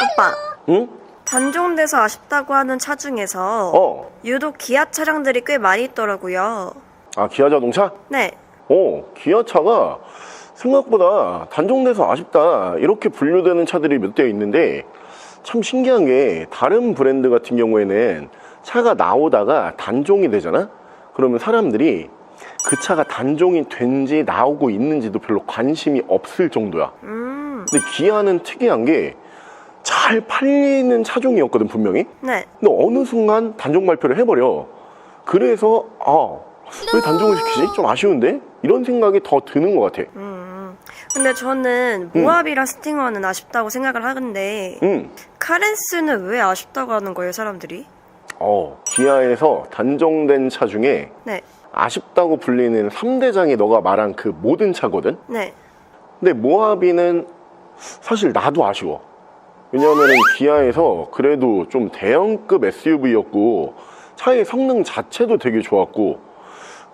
오빠, 응? 단종돼서 아쉽다고 하는 차 중에서 유독 기아 차량들이 꽤 많이 있더라고요. 아, 기아 자동차? 네. 기아차가 생각보다 단종돼서 아쉽다 이렇게 분류되는 차들이 몇 대 있는데, 참 신기한 게 다른 브랜드 같은 경우에는 차가 나오다가 단종이 되잖아? 그러면 사람들이 그 차가 단종이 된지 나오고 있는지도 별로 관심이 없을 정도야. 근데 기아는 특이한 게 잘 팔리는 차종이었거든, 분명히. 네. 근데 어느 순간 단종 발표를 해버려. 그래서 왜 단종을 시키지? 좀 아쉬운데? 이런 생각이 더 드는 것 같아. 근데 저는 모하비랑 스팅어는 아쉽다고 생각을 하는데 카렌스는 왜 아쉽다고 하는 거예요, 사람들이? 기아에서 단종된 차 중에 네. 아쉽다고 불리는 3대장이 너가 말한 그 모든 차거든? 네. 근데 모하비는 사실 나도 아쉬워. 왜냐하면 기아에서 그래도 좀 대형급 SUV였고 차의 성능 자체도 되게 좋았고,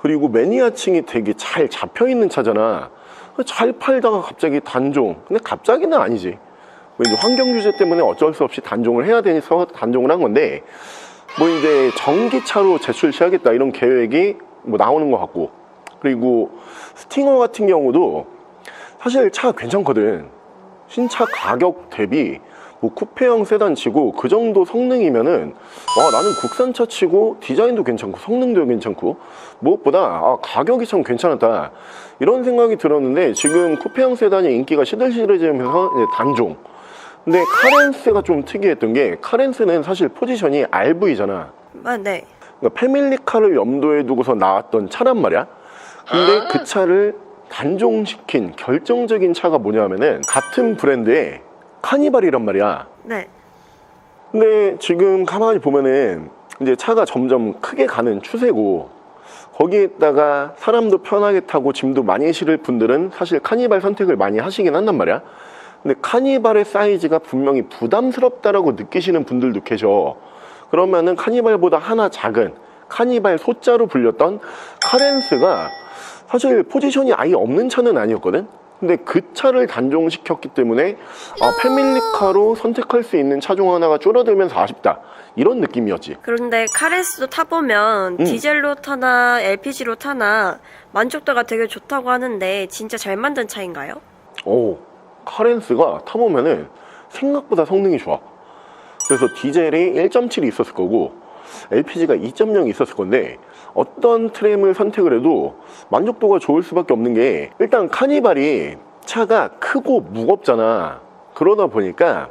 그리고 매니아층이 되게 잘 잡혀있는 차잖아. 잘 팔다가 갑자기 단종. 근데 갑자기는 아니지. 이제 환경 규제 때문에 어쩔 수 없이 단종을 해야 되니까 단종을 한 건데, 뭐 이제 전기차로 재출시하겠다 이런 계획이 뭐 나오는 것 같고, 그리고 스팅어 같은 경우도 사실 차 괜찮거든. 신차 가격 대비 뭐 쿠페형 세단 치고 그 정도 성능이면은 나는 국산차 치고 디자인도 괜찮고 성능도 괜찮고 무엇보다 가격이 참 괜찮았다 이런 생각이 들었는데, 지금 쿠페형 세단이 인기가 시들시들해지면서 이제 단종. 근데 카렌스가 좀 특이했던 게, 카렌스는 사실 포지션이 RV잖아. 네. 그러니까 패밀리카를 염두에 두고서 나왔던 차란 말이야. 근데 그 차를 단종시킨 결정적인 차가 뭐냐면은 같은 브랜드의 카니발이란 말이야. 네. 근데 지금 가만히 보면은 이제 차가 점점 크게 가는 추세고, 거기에다가 사람도 편하게 타고 짐도 많이 실을 분들은 사실 카니발 선택을 많이 하시긴 한단 말이야. 근데 카니발의 사이즈가 분명히 부담스럽다라고 느끼시는 분들도 계셔. 그러면은 카니발보다 하나 작은 카니발 소자로 불렸던 카렌스가 사실 포지션이 아예 없는 차는 아니었거든. 근데 그 차를 단종시켰기 때문에 패밀리카로 선택할 수 있는 차종 하나가 줄어들면서 아쉽다 이런 느낌이었지. 그런데 카렌스도 타보면 디젤로 타나 LPG로 타나 만족도가 되게 좋다고 하는데 진짜 잘 만든 차인가요? 카렌스가 타보면은 생각보다 성능이 좋아. 그래서 디젤이 1.7이 있었을 거고 LPG가 2.0이 있었을 건데, 어떤 트램을 선택을 해도 만족도가 좋을 수밖에 없는 게, 일단 카니발이 차가 크고 무겁잖아. 그러다 보니까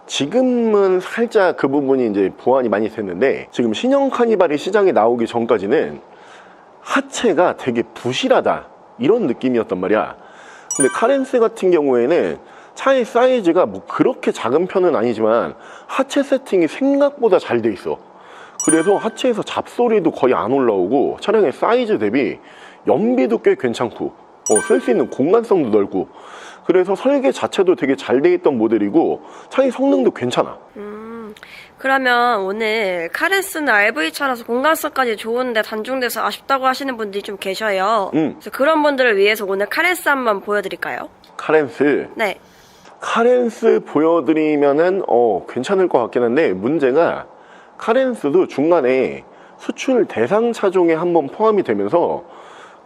지금은 살짝 그 부분이 이제 보완이 많이 됐는데, 지금 신형 카니발이 시장에 나오기 전까지는 하체가 되게 부실하다 이런 느낌이었단 말이야. 근데 카렌스 같은 경우에는 차의 사이즈가 뭐 그렇게 작은 편은 아니지만 하체 세팅이 생각보다 잘 돼 있어. 그래서 하체에서 잡소리도 거의 안 올라오고, 차량의 사이즈 대비 연비도 꽤 괜찮고 쓸 수 있는 공간성도 넓고, 그래서 설계 자체도 되게 잘 돼 있던 모델이고 차의 성능도 괜찮아. 그러면 오늘 카렌스는 RV차라서 공간성까지 좋은데 단종돼서 아쉽다고 하시는 분들이 좀 계셔요. 그래서 그런 분들을 위해서 오늘 카렌스 한번 보여드릴까요? 카렌스? 네. 카렌스 보여드리면은 괜찮을 것 같긴 한데, 문제가 카렌스도 중간에 수출 대상 차종에 한번 포함이 되면서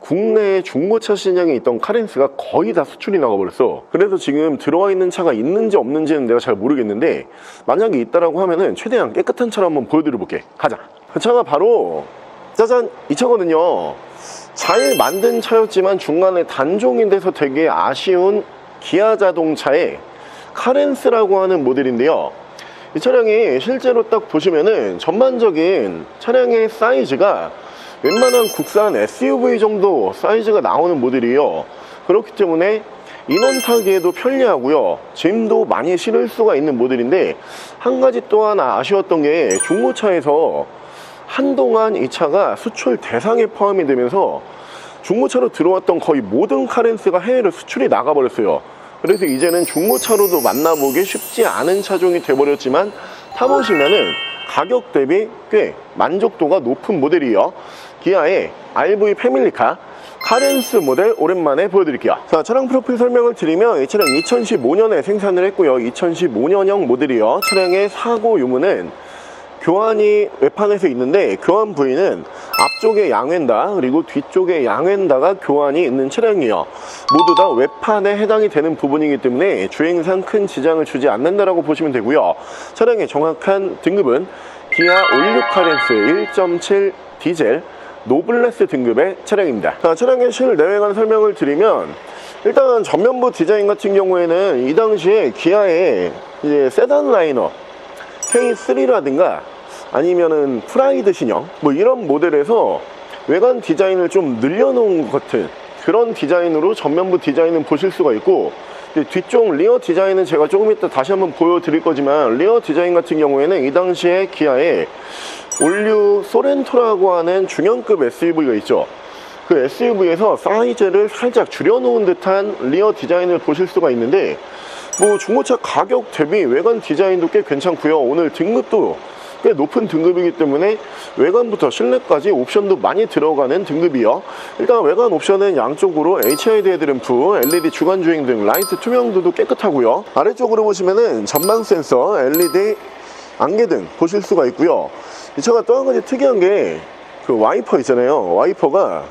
국내 중고차 시장에 있던 카렌스가 거의 다 수출이 나가버렸어. 그래서 지금 들어와 있는 차가 있는지 없는지는 내가 잘 모르겠는데, 만약에 있다라고 하면은 최대한 깨끗한 차로 한번 보여드려 볼게. 가자. 그 차가 바로 짜잔, 이 차거든요. 잘 만든 차였지만 중간에 단종이 돼서 되게 아쉬운 기아 자동차의 카렌스라고 하는 모델인데요. 이 차량이 실제로 딱 보시면은 전반적인 차량의 사이즈가 웬만한 국산 SUV 정도 사이즈가 나오는 모델이에요. 그렇기 때문에 인원 타기에도 편리하고요, 짐도 많이 실을 수가 있는 모델인데, 한 가지 또 하나 아쉬웠던 게, 중고차에서 한동안 이 차가 수출 대상에 포함이 되면서 중고차로 들어왔던 거의 모든 카렌스가 해외로 수출이 나가버렸어요. 그래서 이제는 중고차로도 만나보기 쉽지 않은 차종이 돼버렸지만, 타보시면은 가격 대비 꽤 만족도가 높은 모델이에요. 기아의 RV 패밀리카 카렌스 모델 오랜만에 보여드릴게요. 자, 차량 프로필 설명을 드리면 이 차량 2015년에 생산을 했고요. 2015년형 모델이요. 차량의 사고 유무는 교환이 외판에서 있는데 교환 부위는 앞쪽에 양휀다 그리고 뒤쪽에 양휀다가 교환이 있는 차량이에요. 모두 다 외판에 해당이 되는 부분이기 때문에 주행상 큰 지장을 주지 않는다라고 보시면 되고요. 차량의 정확한 등급은 기아 올류 카렌스 1.7 디젤 노블레스 등급의 차량입니다. 자, 차량의 실내외관 설명을 드리면 일단 전면부 디자인 같은 경우에는 이 당시에 기아의 이제 세단 라이너 K3라든가 아니면은 프라이드 신형 뭐 이런 모델에서 외관 디자인을 좀 늘려놓은 것 같은 그런 디자인으로 전면부 디자인은 보실 수가 있고, 뒤쪽 리어 디자인은 제가 조금 이따 다시 한번 보여드릴 거지만 리어 디자인 같은 경우에는 이 당시에 기아의 올류 소렌토라고 하는 중형급 SUV가 있죠. 그 SUV에서 사이즈를 살짝 줄여놓은 듯한 리어 디자인을 보실 수가 있는데, 뭐 중고차 가격 대비 외관 디자인도 꽤 괜찮고요. 오늘 등급도 꽤 높은 등급이기 때문에 외관부터 실내까지 옵션도 많이 들어가는 등급이요. 일단 외관 옵션은 양쪽으로 HID 헤드램프, LED 주간 주행등, 라이트 투명도도 깨끗하고요. 아래쪽으로 보시면은 전방 센서, LED 안개등 보실 수가 있고요. 이 차가 또 한 가지 특이한 게 그 와이퍼 있잖아요. 와이퍼가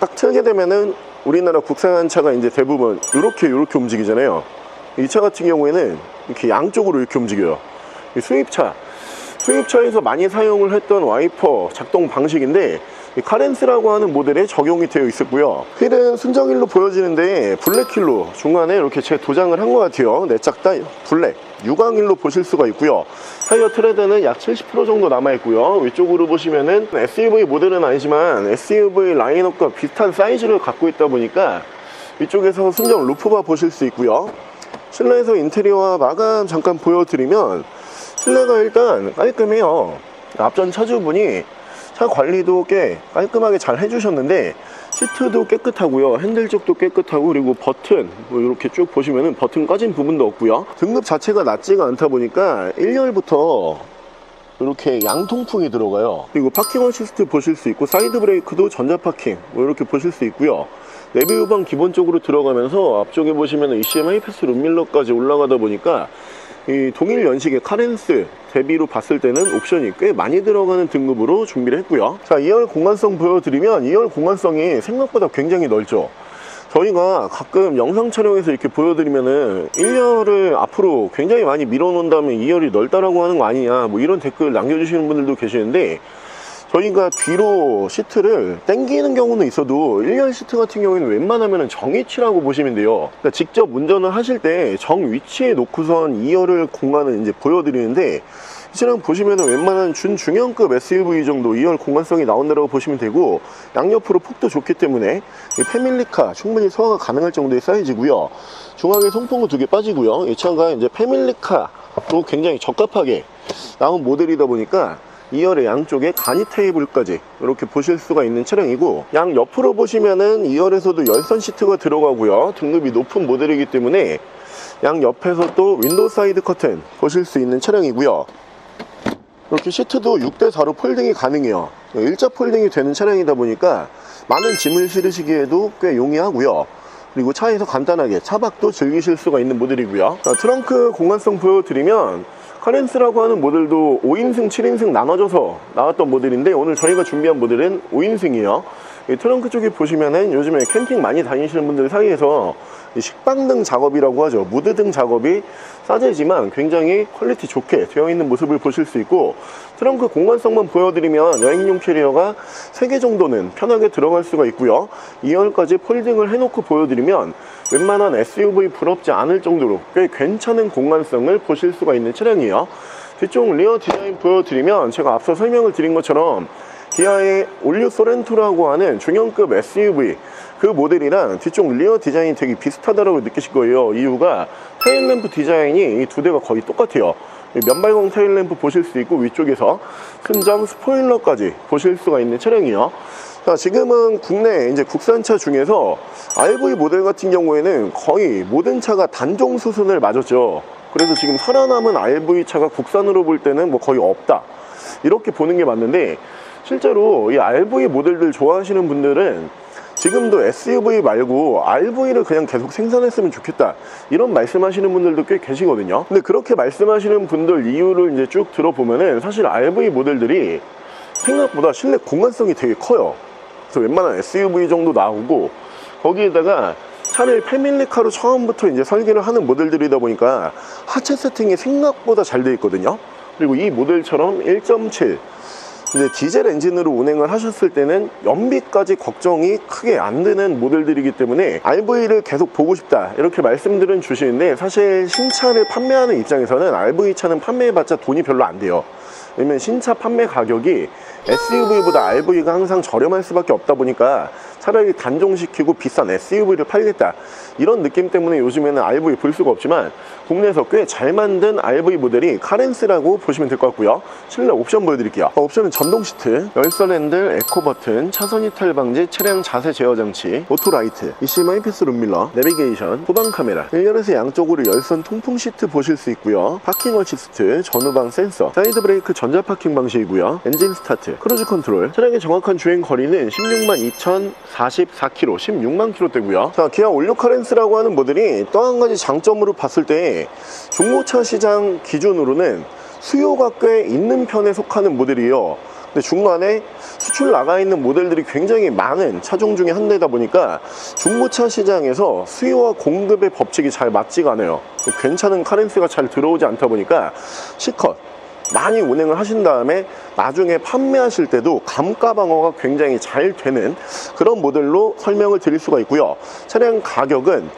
딱 틀게 되면은 우리나라 국산 차가 이제 대부분 이렇게 움직이잖아요. 이 차 같은 경우에는 이렇게 양쪽으로 이렇게 움직여요. 수입차에서 많이 사용을 했던 와이퍼 작동 방식인데 이 카렌스라고 하는 모델에 적용이 되어 있었고요. 휠은 순정휠로 보여지는데 블랙휠로 중간에 이렇게 제 도장을 한 것 같아요. 내짝 다 블랙 유광휠로 보실 수가 있고요. 타이어 트레드는 약 70% 정도 남아있고요. 위쪽으로 보시면은 SUV 모델은 아니지만 SUV 라인업과 비슷한 사이즈를 갖고 있다 보니까 위쪽에서 순정 루프바 보실 수 있고요. 실내에서 인테리어와 마감 잠깐 보여드리면 실내가 일단 깔끔해요. 앞전 차주분이 차 관리도 꽤 깔끔하게 잘 해주셨는데 시트도 깨끗하고요. 핸들 쪽도 깨끗하고, 그리고 버튼 뭐 이렇게 쭉 보시면은 버튼 꺼진 부분도 없고요. 등급 자체가 낮지가 않다 보니까 1열부터 이렇게 양통풍이 들어가요. 그리고 파킹 어시스트 보실 수 있고 사이드 브레이크도 전자 파킹 뭐 이렇게 보실 수 있고요. 내비 후방 기본적으로 들어가면서 앞쪽에 보시면 ECM 하이패스 룸밀러까지 올라가다 보니까 이 동일 연식의 카렌스 대비로 봤을 때는 옵션이 꽤 많이 들어가는 등급으로 준비를 했고요. 자, 2열 공간성 보여드리면 2열 공간성이 생각보다 굉장히 넓죠. 저희가 가끔 영상 촬영에서 이렇게 보여드리면은 1열을 앞으로 굉장히 많이 밀어놓은 다음에 2열이 넓다라고 하는 거 아니냐 뭐 이런 댓글 남겨주시는 분들도 계시는데, 저희가 뒤로 시트를 당기는 경우는 있어도 1열 시트 같은 경우에는 웬만하면 정위치라고 보시면 돼요. 그러니까 직접 운전을 하실 때 정위치에 놓고선 2열을 공간을 이제 보여드리는데, 이 차량 보시면 웬만한 준중형급 SUV 정도 2열 공간성이 나온다고 보시면 되고, 양옆으로 폭도 좋기 때문에 패밀리카 충분히 소화가 가능할 정도의 사이즈고요. 중앙에 송풍구 2개 빠지고요. 이 차가 이제 패밀리카로 굉장히 적합하게 나온 모델이다 보니까 2열의 양쪽에 간이 테이블까지 이렇게 보실 수가 있는 차량이고, 양 옆으로 보시면은 2열에서도 열선 시트가 들어가고요. 등급이 높은 모델이기 때문에 양 옆에서 또 윈도우 사이드 커튼 보실 수 있는 차량이고요. 이렇게 시트도 6대4로 폴딩이 가능해요. 일자 폴딩이 되는 차량이다 보니까 많은 짐을 실으시기에도 꽤 용이하고요. 그리고 차에서 간단하게 차박도 즐기실 수가 있는 모델이고요. 자, 트렁크 공간성 보여드리면 카렌스라고 하는 모델도 5인승, 7인승 나눠져서 나왔던 모델인데, 오늘 저희가 준비한 모델은 5인승이에요. 이 트렁크 쪽에 보시면은 요즘에 캠핑 많이 다니시는 분들 사이에서 이 식빵등 작업이라고 하죠. 무드등 작업이 싸제지만 굉장히 퀄리티 좋게 되어 있는 모습을 보실 수 있고, 트렁크 공간성만 보여드리면 여행용 캐리어가 3개 정도는 편하게 들어갈 수가 있고요. 2열까지 폴딩을 해놓고 보여드리면 웬만한 SUV 부럽지 않을 정도로 꽤 괜찮은 공간성을 보실 수가 있는 차량이에요. 뒤쪽 리어 디자인 보여드리면 제가 앞서 설명을 드린 것처럼 기아의 올류 소렌토라고 하는 중형급 SUV 그 모델이랑 뒤쪽 리어 디자인이 되게 비슷하다고 느끼실 거예요. 이유가 테일램프 디자인이 이 두 대가 거의 똑같아요. 면발광 테일램프 보실 수 있고, 위쪽에서 순정 스포일러까지 보실 수가 있는 차량이에요. 자, 지금은 국내 이제 국산차 중에서 RV 모델 같은 경우에는 거의 모든 차가 단종 수순을 맞았죠. 그래서 지금 살아남은 RV 차가 국산으로 볼 때는 뭐 거의 없다, 이렇게 보는 게 맞는데, 실제로 이 RV 모델들 좋아하시는 분들은 지금도 SUV 말고 RV를 그냥 계속 생산했으면 좋겠다, 이런 말씀하시는 분들도 꽤 계시거든요. 근데 그렇게 말씀하시는 분들 이유를 이제 쭉 들어보면은 사실 RV 모델들이 생각보다 실내 공간성이 되게 커요. 그래서 웬만한 SUV 정도 나오고, 거기에다가 차를 패밀리카로 처음부터 이제 설계를 하는 모델들이다 보니까 하체 세팅이 생각보다 잘 돼 있거든요. 그리고 이 모델처럼 1.7 이제 디젤 엔진으로 운행을 하셨을 때는 연비까지 걱정이 크게 안 되는 모델들이기 때문에 RV를 계속 보고 싶다, 이렇게 말씀들은 주시는데, 사실 신차를 판매하는 입장에서는 RV차는 판매해봤자 돈이 별로 안 돼요. 왜냐면 신차 판매 가격이 SUV보다 RV가 항상 저렴할 수밖에 없다 보니까 차라리 단종시키고 비싼 SUV를 팔겠다, 이런 느낌 때문에 요즘에는 RV 볼 수가 없지만 국내에서 꽤 잘 만든 RV 모델이 카렌스라고 보시면 될 것 같고요. 실내 옵션 보여드릴게요. 옵션은 전동 시트, 열선 핸들, 에코 버튼, 차선 이탈 방지, 차량 자세 제어 장치, 오토라이트, ECM 하이패스 룸밀러, 내비게이션, 후방 카메라, 1열에서 양쪽으로 열선 통풍 시트 보실 수 있고요. 파킹 어시스트, 전후방 센서, 사이드 브레이크 전자 파킹 방식이고요. 엔진 스타트, 크루즈 컨트롤. 차량의 정확한 주행 거리는 162,044km, 16만 km대고요. 자, 기아 올류 카렌스라고 하는 모델이 또 한 가지 장점으로 봤을 때 중고차 시장 기준으로는 수요가 꽤 있는 편에 속하는 모델이에요. 근데 중간에 수출 나가 있는 모델들이 굉장히 많은 차종 중에 한 대다 보니까 중고차 시장에서 수요와 공급의 법칙이 잘 맞지가 않아요. 괜찮은 카렌스가 잘 들어오지 않다 보니까 C컷 많이 운행을 하신 다음에 나중에 판매하실 때도 감가 방어가 굉장히 잘 되는 그런 모델로 설명을 드릴 수가 있고요. 차량 가격은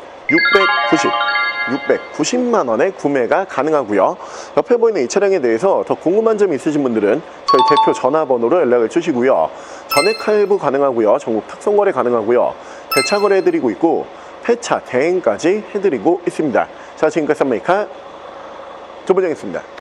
690만 원에 구매가 가능하고요. 옆에 보이는 이 차량에 대해서 더 궁금한 점이 있으신 분들은 저희 대표 전화번호로 연락을 주시고요. 전액 할부 가능하고요. 전국 특송 거래 가능하고요. 대차 거래 해드리고 있고 폐차 대행까지 해드리고 있습니다. 자, 지금까지 썬메이카 조부장이었습니다.